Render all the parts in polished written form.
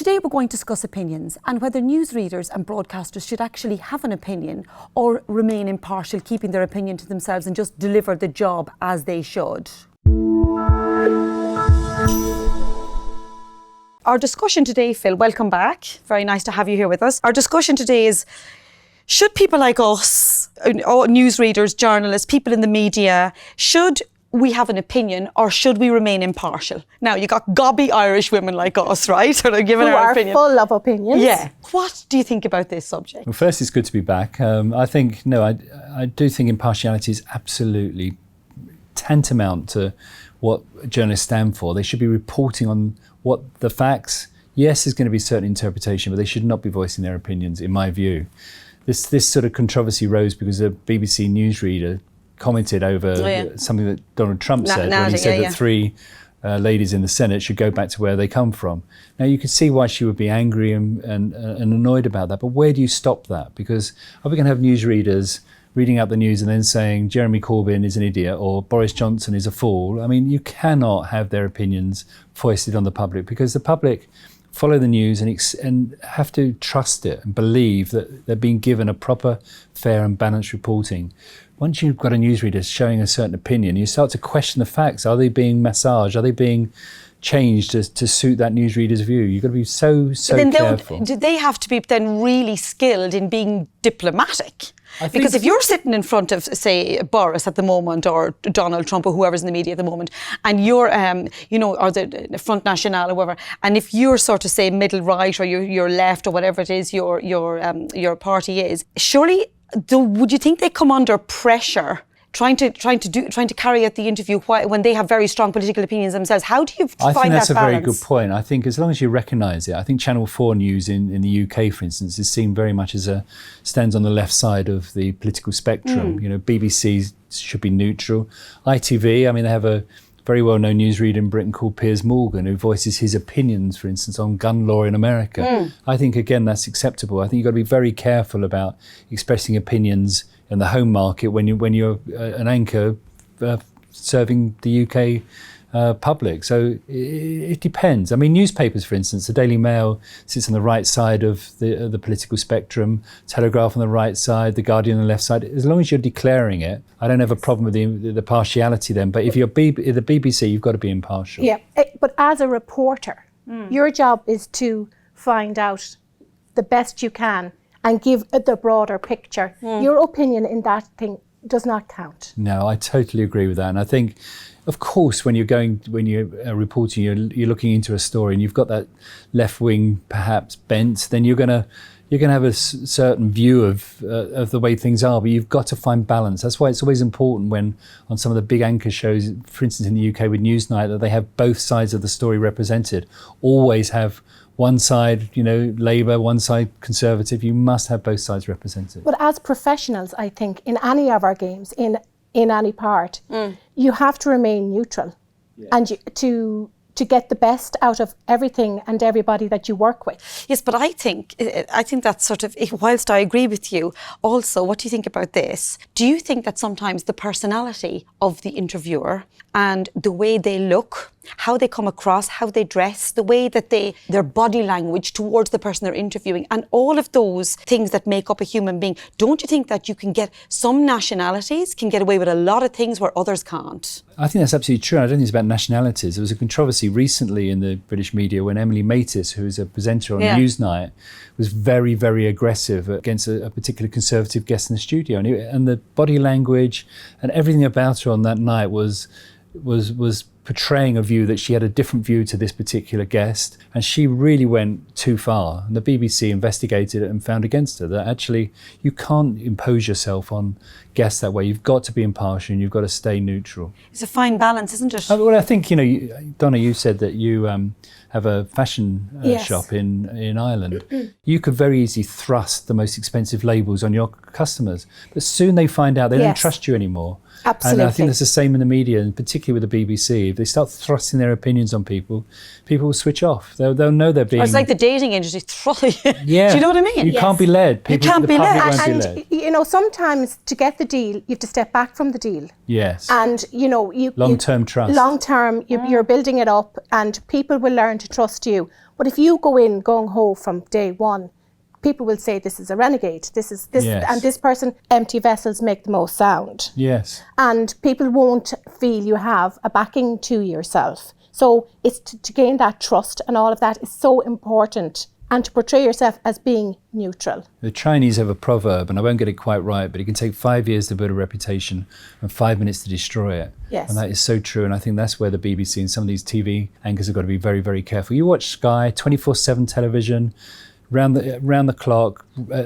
Today we're going to discuss opinions and whether newsreaders and broadcasters should actually have an opinion or remain impartial, keeping their opinion to themselves and just deliver the job as they should. Our discussion today, Phil, welcome back. Very nice to have you here with us. Our discussion today is, should people like us, newsreaders, journalists, people in the media, should we have an opinion or should we remain impartial? Now, you got gobby Irish women like us, right? Sort of giving our opinion. Who are full of opinions. Yeah. What do you think about this subject? Well, first, it's good to be back. I do think impartiality is absolutely tantamount to what journalists stand for. They should be reporting on what the facts. Yes, there's going to be certain interpretation, but they should not be voicing their opinions, in my view. This sort of controversy rose because a BBC newsreader commented over something that Donald Trump said when he said that three ladies in the Senate should go back to where they come from. Now, you can see why she would be angry and annoyed about that, but where do you stop that? Because are we going to have newsreaders reading out the news and then saying Jeremy Corbyn is an idiot or Boris Johnson is a fool? I mean, you cannot have their opinions foisted on the public, because the public follow the news and have to trust it and believe that they're being given a proper, fair and balanced reporting. Once you've got a newsreader showing a certain opinion, you start to question the facts. Are they being massaged? Are they being changed to suit that newsreader's view? You've got to be so careful. Do they have to be then really skilled in being diplomatic? Because if you're sitting in front of, say, Boris at the moment, or Donald Trump, or whoever's in the media at the moment, and you're, or the Front National, or whatever, and if you're sort of, say, middle right, or you're left, or whatever it is your party is, surely, would you think they come under pressure trying to carry out the interview when they have very strong political opinions themselves? How do you find that balance? I think that's a very good point. I think as long as you recognise it, I think Channel 4 News in the UK, for instance, is seen very much as stands on the left side of the political spectrum. BBC should be neutral. ITV, I mean, they have a very well-known newsreader in Britain called Piers Morgan, who voices his opinions, for instance, on gun law in America. I think, again, that's acceptable. I think you've got to be very careful about expressing opinions in the home market when you're an anchor serving the UK public. So it depends. I mean, newspapers, for instance, the Daily Mail sits on the right side of the political spectrum, Telegraph on the right side, the Guardian on the left side. As long as you're declaring it, I don't have a problem with the partiality then. But if you're the BBC, you've got to be impartial. Yeah, but as a reporter, your job is to find out the best you can and give the broader picture. Your opinion in that thing does not count. No, I totally agree with that. And I think, of course, when you're reporting, you're looking into a story and you've got that left wing perhaps bent, then you're going to have a certain view of the way things are, but you've got to find balance. That's why it's always important when on some of the big anchor shows, for instance in the UK with Newsnight, that they have both sides of the story represented. Always have one side, Labour, one side Conservative. You must have both sides represented. But as professionals, I think, in any of our games, in any part, you have to remain neutral and to get the best out of everything and everybody that you work with. Yes, but I think that's sort of, whilst I agree with you, also, what do you think about this? Do you think that sometimes the personality of the interviewer and the way they look, how they come across, how they dress, the way that their body language towards the person they're interviewing, and all of those things that make up a human being, don't you think that you can get, some nationalities can get away with a lot of things where others can't? I think that's absolutely true. I don't think it's about nationalities. There was a controversy recently in the British media when Emily Matis, who is a presenter on Newsnight, was very, very aggressive against a particular Conservative guest in the studio. And the body language and everything about her on that night was portraying a view that she had a different view to this particular guest, and she really went too far. And the BBC investigated it and found against her that actually you can't impose yourself on guests that way. You've got to be impartial and you've got to stay neutral. It's a fine balance, isn't it? Well, I think, Donna, you said that you have a fashion shop in Ireland. You could very easily thrust the most expensive labels on your customers, but soon they find out they don't trust you anymore. Absolutely. And I think that's the same in the media, and particularly with the BBC. If they start thrusting their opinions on people, people will switch off. They'll know they're being... It's like the dating industry. Yeah. Do you know what I mean? You can't be led. People, can't be led. won't And, be led. you know, sometimes to get the deal, you have to step back from the deal. Yes. And, you know, Long-term trust. Long-term, you're building it up and people will learn to trust you. But if you go in gung-ho from day one, people will say this is a renegade. This Yes. and this person, empty vessels make the most sound. Yes. And people won't feel you have a backing to yourself. So it's to gain that trust, and all of that is so important, and to portray yourself as being neutral. The Chinese have a proverb, and I won't get it quite right, but it can take 5 years to build a reputation and 5 minutes to destroy it. Yes. And that is so true. And I think that's where the BBC and some of these TV anchors have got to be very, very careful. You watch Sky, 24/7 television, round the clock,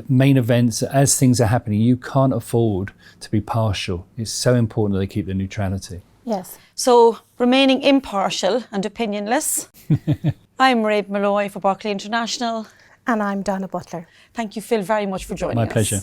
main events, as things are happening. You can't afford to be partial. It's so important that they keep the neutrality. Yes. So, remaining impartial and opinionless. I'm Mairead Malloy for Berkeley International. And I'm Donna Butler. Thank you, Phil, very much for joining us. My pleasure.